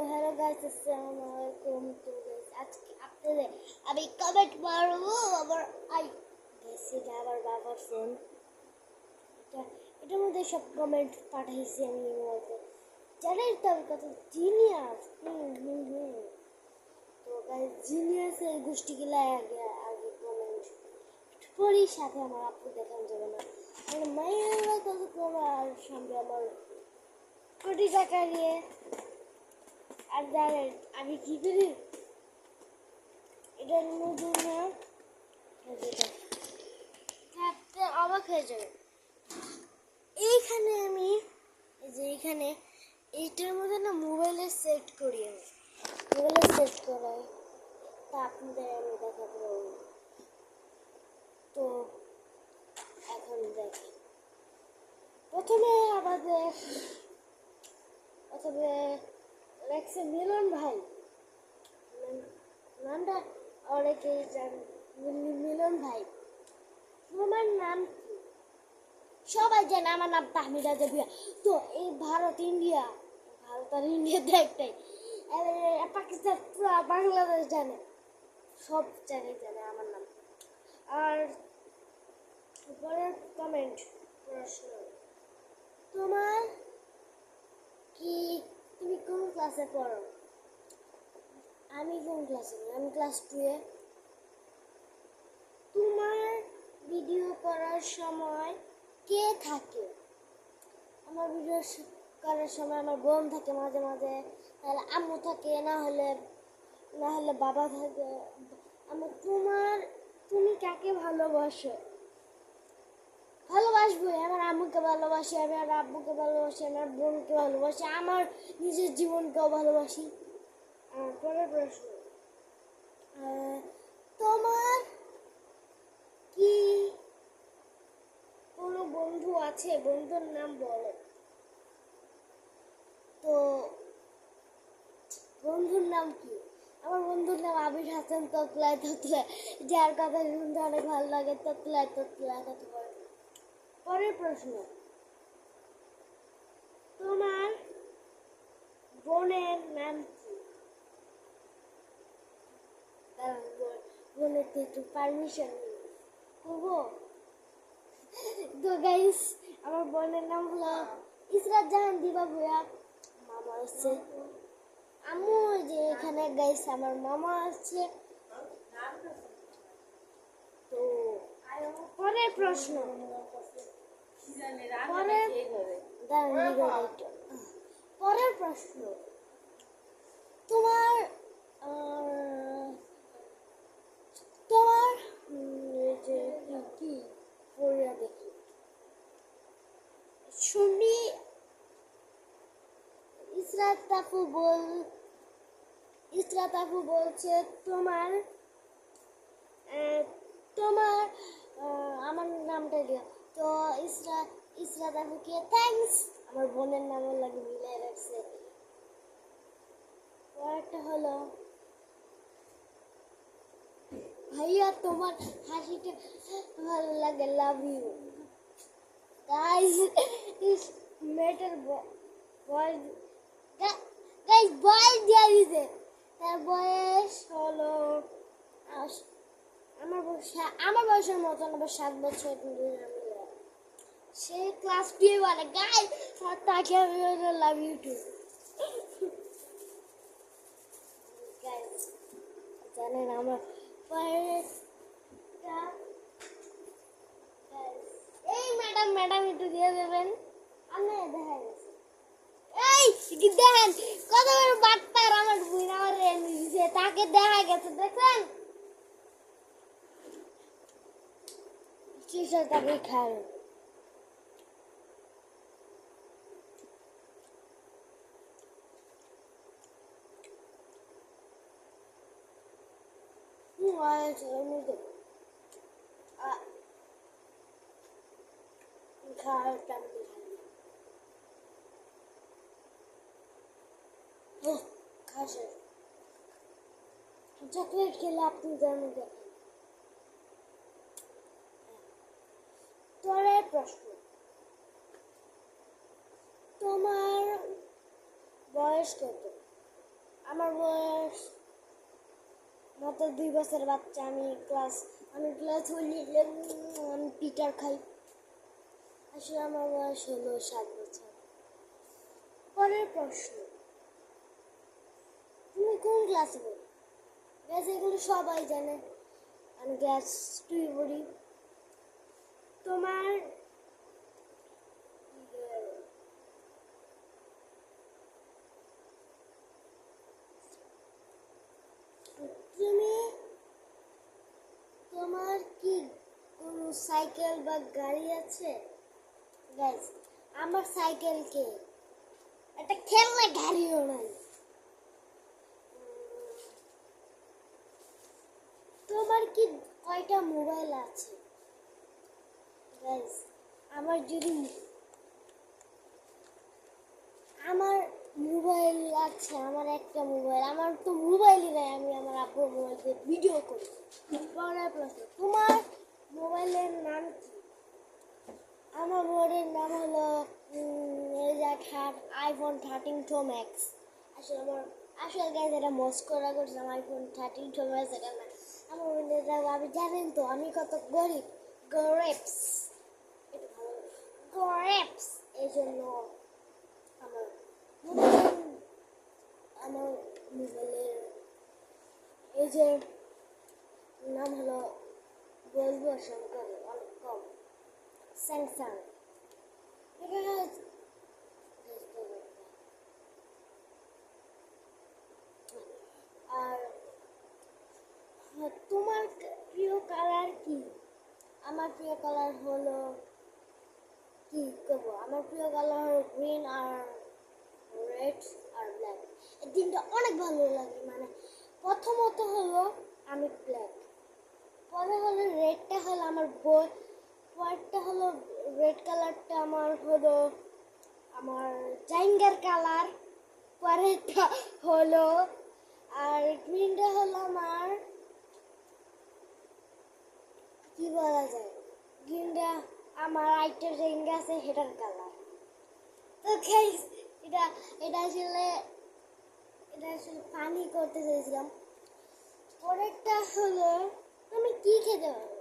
Hello guys, আসসালামু আলাইকুম। তো গাইস আজকে আপনাদের আমি কমেন্ট মারবো আবার গাইস এটা আমার বাবার ফোন। এটা এটার মধ্যে সব কমেন্ট পাঠাইছি আমি এর মধ্যে। জানেন তো আমি কত জিনিয়াস। তো গাইস জিনিয়াসের গোষ্ঠীগুলা আগে আগে কমেন্ট পড়ি, সাথে আমার আপু দেখান যাবে না। আমার মায়েরা কত করার সামনে আমার কোটি টাকা নিয়ে। আর জানেন আমি কি করি? এটার মধ্যে না থাকতে অবাক হয়ে যাবে। এইখানে আমি এই যে এইখানে এইটার মধ্যে না মোবাইলে সেট করি, আমি মোবাইলে সেট করাই। তা আপনাদের আমি দেখাতে পারবো। তো এখন দেখেন, প্রথমে লেখছে মিলন ভাই, নামটা অনেকেই জানেন। মিলন ভাই, তোমার নাম কি? সবাই জানে আমার নাম তাহমিদা জাবিয়া। তো এই ভারত আর ইন্ডিয়াতে একটাই, পাকিস্তান পুরো বাংলাদেশ জানে, সব জায়গায় জানে আমার নাম। আর পরের কমেন্ট, প্রশ্ন, তোমার কি, তুমি কোন ক্লাসে পড়ো? আমি কোন ক্লাসে? আমি ক্লাস 2-এ। তোমার ভিডিও করার সময় কে থাকে? আমার ভিডিও করার সময় আমার বোন থাকে মাঝে মাঝে, তাহলে আম্মু থাকে, না হলে বাবা থাকে। তুমি কাকে ভালোবাসো? ভালোবাসবো, আমার আম্মুকে ভালোবাসি, আমি আমার আব্বুকে ভালোবাসি, আমার বোনকে ভালোবাসি, আমার নিজের জীবনকেও ভালোবাসি। পরের প্রশ্ন, তোমার কি কোনো বন্ধু আছে? বন্ধুর নাম বলো। তো বন্ধুর নাম কি? আমার বন্ধুর নাম আবির হাসান তোতলায় তোতলায়, যার কথা শুনতে অনেক ভালো লাগে। তোতলায় তোতলায় কত বড়। পরের প্রশ্ন, তোমার বোনের নাম কি? বোনের থেকে একটু পারমিশন করবো। তো গাইস, আমার বোনের নাম হলো ইসরাত জাহান দিবা ভুয়া। মামা আছে, আম্মু যে এখানে গাইস আমার মামা আছে। তো পরের প্রশ্ন, পরের প্রশ্ন, তোমার তোমার যে কি পড়িয়া দেখি শুনি। ইসরাত আপু বলছে তোমার তোমার আমার নামটা দিও। তো ইসরাত আপুকে থ্যাঙ্কস, আমার বোনের নামের লাগে মিলাই রাখছে। পরেরটা হলো, ভাইয়া তোমার হাসিটা ভালো লাগে, লাভ ইউ। গাইস মেটার বয়স, বয়স দিয়ে দিতে। তার বয়স হলো আমার বয়সের মতন, আবার 7 বছর। সে ক্লাস 2 বলে গাই, তাকে আমি লাভ ইউ টু। জানেন আমার এই ম্যাডাম একটু দিয়ে দেবেন। আমি দেখা গেছে, এই দেখেন কত বড় বাট্টার আমার বুই আমার দিছে, তাকে দেখা গেছে, দেখেন কিসের তাকে খায়। চকলেট খেলে আপনি জানেন। পরের প্রশ্ন, তোমার বয়স কত? আমার বয়স মাত্র 2 বছর বাচ্চা। আমি ক্লাস হইলে আমি পিটার খাই। আসলে আমার বয়স হলো 7 বছর। পরের প্রশ্ন, তুমি কোন ক্লাসে পড়ো? গ্যাস এগুলো সবাই জানে, আমি ক্লাস 2 পড়ি। তোমার তুমি তোমার কি কোনো সাইকেল বা গাড়ি আছে? গাইস, আমার সাইকেল কে একটা খেলনা গাড়িও নাই। তোমার কি কয়টা মোবাইল আছে? গাইস, আমার যদি আমার মোবাইল আছে, আমার একটা মোবাইল, আমার তো মোবাইলই নাই, আমি আমার আব্বুর মোবাইল দিয়ে ভিডিও করি। পরের প্রশ্ন, তোমার মোবাইলের নাম কি? আমার মোবাইলের নাম হলো আইফোন 13 প্রো ম্যাক্স। আসলে গাইজ এটা মস্ত করা করছিলাম, আইফোন 13 প্রো ম্যাক্স এটা না। আমার মোবাইলটা আমি জানেন তো আমি কত গরিব, গরেপস, এটা ভালো গরেপস। এই জন্য আমার আমার মোবাইলের এই যে নাম হলো বলবো শঙ্কর, অনেক কম, স্যামসাং। আর তোমার প্রিয় কালার কি? আমার প্রিয় কালার হলো কি করবো, আমার প্রিয় কালার হলো গ্রিন আর রেড আর ব্ল্যাক। এই তিনটা অনেক ভালো লাগে। মানে প্রথমত হলো আমি ব্ল্যাক, পরে হলো রেডটা হলো আমার বই, পরেরটা হলো রেড কালারটা আমার হলো আমার জাইঙ্গার কালার, পরেরটা হলো আর গ্রিনটা হলো আমার কি বলা যায়, গ্রিনটা আমার আইটার জাইঙ্গা আছে হেটার কালার। তো গাইস, এটা এটা আসলে এটা আসলে ফানি করতে চাইছিলাম। পরেরটা হলো আমি কি খেতে পারবো?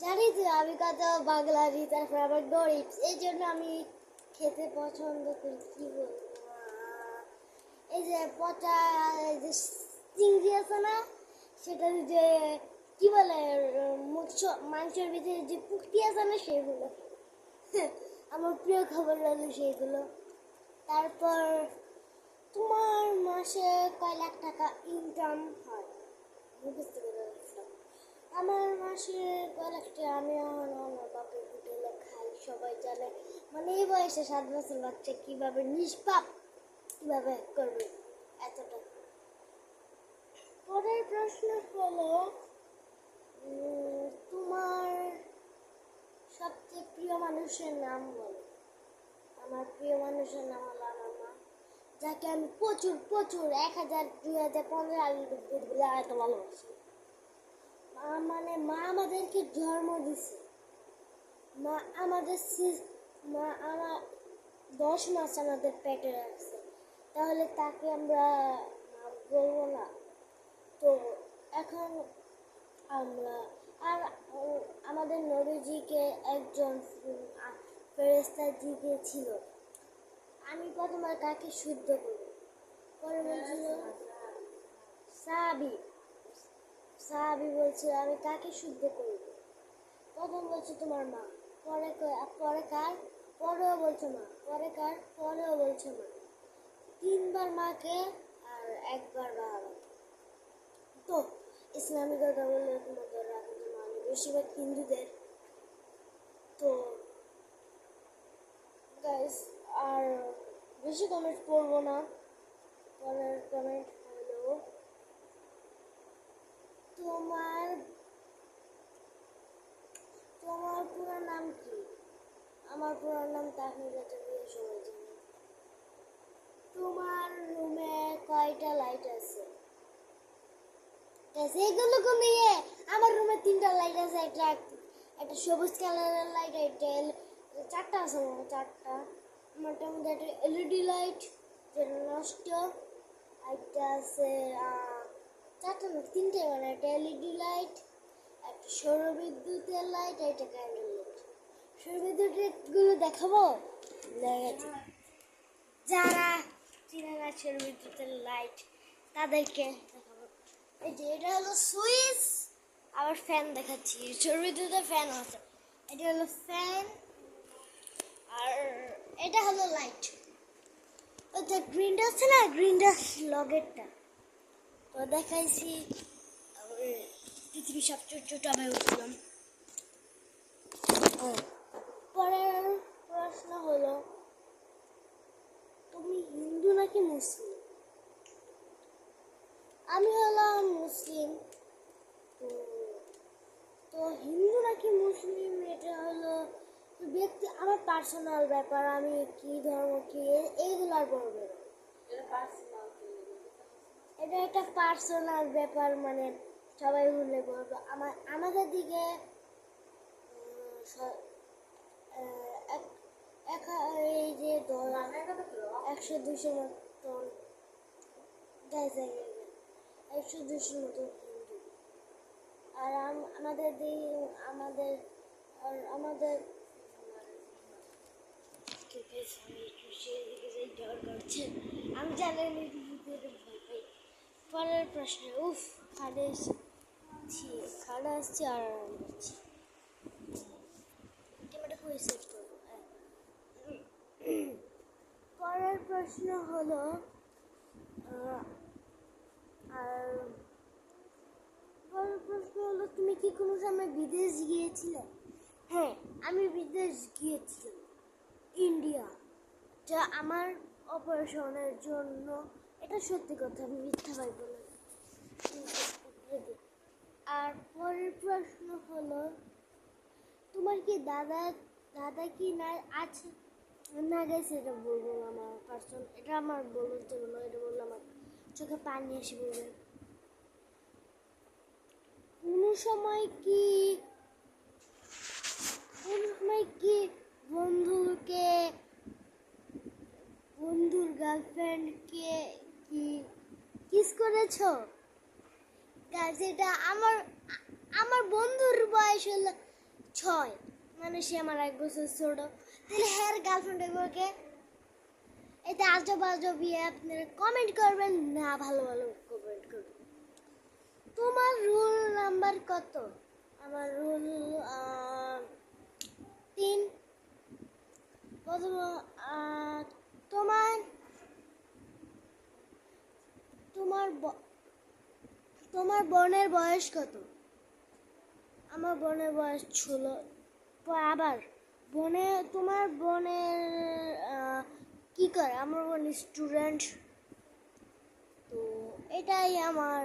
জানি তো আমি কত বাঙালি, তারপর আবার গরিব, এই জন্য আমি খেতে পছন্দ করি। কি বলবো, এই যে পচা এই যে চিংড়ি আছে না, সেটা যে কি বলে মাংসের ভিতরে যে পুষ্টি আছে না, সেগুলো আমার প্রিয় খাবার হলো সেইগুলো। তারপর তোমার মাসে কয় লাখ টাকা ইনকাম হয়? বুঝতে পেরেছিলাম আমার মাসে কয় লাখ টাকা। আমি এখন আমার বাপের হোটেলে খাই, সবাই জানে। মানে এই বয়সে 7 বছর বাচ্চা কিভাবে নিষ্পাপ কিভাবে করবে এতটা। পরের প্রশ্ন হলো তোমার সবচেয়ে প্রিয় মানুষের নাম বলো। আমার প্রিয় মানুষের নাম হলো আমার মা, যাকে আমি প্রচুর প্রচুর 1000 2000 15,000 এত ভালোবাসি। মানে মা আমাদেরকে জন্ম দিছে, মা আমাদের মা আমার 10 মাস আমাদের পেটে রাখছে, তাহলে তাকে আমরা মা বলবো না? তো এখন আমরা আর আমাদের নবীজিকে একজন ফেরেশতা জিজ্ঞেছিল আমি প্রথমে কাকে শুদ্ধ করব, পরে বলছিল সাহাবী সাহাবী বলছিল আমি কাকে শুদ্ধ করব, প্রথম বলছে তোমার মা, পরে কার, পরেও বলছে মা, পরে কার, পরেও বলছে মা। 3বার মাকে আর 1বার বাবাকে। তো ইসলামিক কথা বললে তোমাদের রাখতে মানে বেশিরভাগ হিন্দুদের। তো গাইস আর বেশি কমেন্ট করবো না। পরের কমেন্ট হলো তোমার তোমার পুরো নাম কি? আমার পুরো নাম তাহমিদা জামিয়া, সবাই জানে। তোমার রুমে কয়টা লাইট আছে? এগুলো কমিয়ে আমার রুমে 3টা লাইট আছে, একটা সবুজ কালারের লাইট, একটা 4টা আছে, 4টা। আমারটার মধ্যে একটা এলইডি লাইট যেটা নষ্ট, একটা আছে চারটে না তিনটে, মানে একটা এলইডি লাইট, একটা সৌরবিদ্যুতের লাইট, একটা ক্যান্ডেল লাইট। সৌরবিদ্যুতেরগুলো দেখাবো, দেখাচ্ছি। যারা চিনে না সৌরবিদ্যুতের লাইট তাদেরকে দেখাবো। এই যে এটা হলো সুইচ, আবার ফ্যান দেখাচ্ছি। সৌরবিদ্যুতের ফ্যান আছে, এটা হলো ফ্যান, আর এটা হলো লাইট। ওটা গ্রিনটা আছে না, গ্রিনটা লগেরটা তো দেখাইছি। পৃথিবীর সবচেয়ে ছোট আমি উঠলাম। পরের প্রশ্ন হলো, তুমি হিন্দু নাকি মুসলিম? আমি হলাম মুসলিম। তো তো হিন্দু নাকি মুসলিম এটা হলো ব্যক্তি, আমার পার্সোনাল ব্যাপার। আমি কি ধর্ম কি এইগুলো আর বলবো না। এটা একটা পার্সোনাল ব্যাপার, মানে সবাই বললে বলবো। আমাদের দিকে এই যে 100-200 মতন 100-200 মতো হিন্দু। আর আমাদের আমি জানি ভয় পাই। পরের প্রশ্ন, খাড়া আসছে আর আরাম করছি। ক্যামেরা করে সেট করবো। পরের প্রশ্ন হলো, আর পরের প্রশ্ন হলো, তুমি কি কোনো সময় বিদেশ গিয়েছিলে? হ্যাঁ, আমি বিদেশ গিয়েছিলাম, ইন্ডিয়া। যা আমার অপারেশনের জন্য, এটা সত্যি কথা, আমি মিথ্যা পাই বলে। আর পরের প্রশ্ন হলো, তোমার কি দাদা কি না আছে না গেছে? এটা বলবো আমার পার্সন, এটা আমার বলতে বললো, এটা বললো আমার চোখে পানি এসে বলবে। কোনো সময় কি বন্ধুর গার্লফ্রেন্ডকে কি কিস করেছো? যেটা আমার বন্ধুর বয়স হলো 6, মানে সে আমার 1 বছর ছোট। তাহলে হ্যাঁ গার্লফ্রেন্ড এগুলোকে, এটা আজব আজব আপনারা কমেন্ট করবেন না, ভালো ভালো কমেন্ট করবেন। তোমার রুল নাম্বার কত? আমার রুল 3। প্রথম, তোমার তোমার তোমার বোনের বয়স কত? আমার বোনের বয়স 16। আবার তোমার বোনের কি করে? আমার বোন স্টুডেন্ট। তো এটাই আমার